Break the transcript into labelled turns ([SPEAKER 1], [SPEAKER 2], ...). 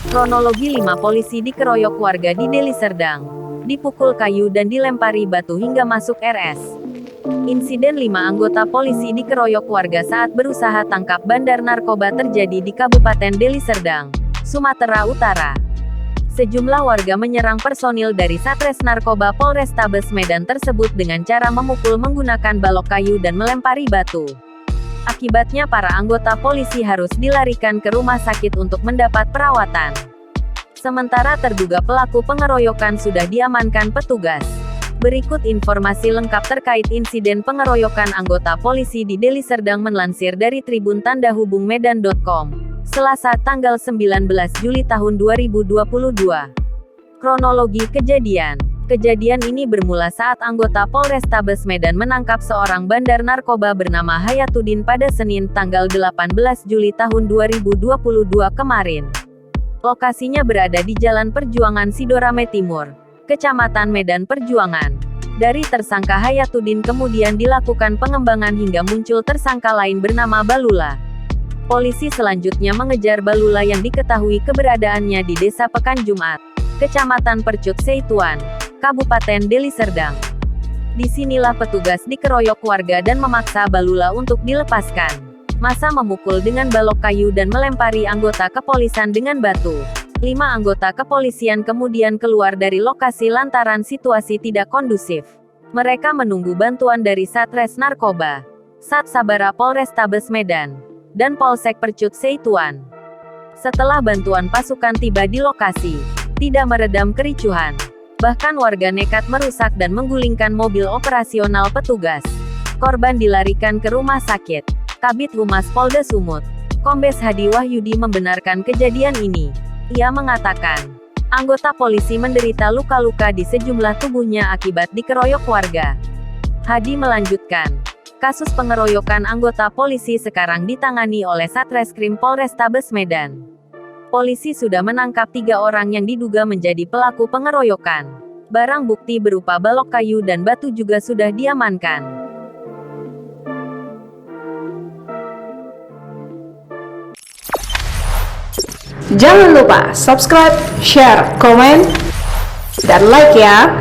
[SPEAKER 1] Kronologi 5 polisi dikeroyok warga di Deli Serdang. Dipukul kayu dan dilempari batu hingga masuk RS. Insiden 5 anggota polisi dikeroyok warga saat berusaha tangkap bandar narkoba terjadi di Kabupaten Deli Serdang, Sumatera Utara. Sejumlah warga menyerang personil dari Satres Narkoba Polrestabes Medan tersebut dengan cara memukul menggunakan balok kayu dan melempari batu. Akibatnya para anggota polisi harus dilarikan ke rumah sakit untuk mendapat perawatan. Sementara terduga pelaku pengeroyokan sudah diamankan petugas. Berikut informasi lengkap terkait insiden pengeroyokan anggota polisi di Deli Serdang melansir dari Tribun Tanda Hubung Medan.com. Selasa tanggal 19 Juli tahun 2022. Kronologi kejadian. Kejadian ini bermula saat anggota Polrestabes Medan menangkap seorang bandar narkoba bernama Hayatuddin pada Senin tanggal 18 Juli tahun 2022 kemarin. Lokasinya berada di Jalan Perjuangan Sidorame Timur, Kecamatan Medan Perjuangan. Dari tersangka Hayatuddin kemudian dilakukan pengembangan hingga muncul tersangka lain bernama Balula. Polisi selanjutnya mengejar Balula yang diketahui keberadaannya di Desa Pekan Jumat, Kecamatan Percut Seituan, Kabupaten Deli Serdang. Disinilah petugas dikeroyok warga dan memaksa Balula untuk dilepaskan. Massa memukul dengan balok kayu dan melempari anggota kepolisian dengan batu. 5 anggota kepolisian kemudian keluar dari lokasi lantaran situasi tidak kondusif. Mereka menunggu bantuan dari Satres Narkoba, Sat Sabara Polrestabes Medan, dan Polsek Percut Seituan. Setelah bantuan pasukan tiba di lokasi, tidak meredam kericuhan. Bahkan warga nekat merusak dan menggulingkan mobil operasional petugas. Korban dilarikan ke rumah sakit. Kabid Humas Polda Sumut, Kombes Hadi Wahyudi membenarkan kejadian ini. Ia mengatakan, anggota polisi menderita luka-luka di sejumlah tubuhnya akibat dikeroyok warga. Hadi melanjutkan, kasus pengeroyokan anggota polisi sekarang ditangani oleh Satreskrim Polrestabes Medan. Polisi sudah menangkap 3 orang yang diduga menjadi pelaku pengeroyokan. Barang bukti berupa balok kayu dan batu juga sudah diamankan.
[SPEAKER 2] Jangan lupa subscribe, share, komen, dan like ya!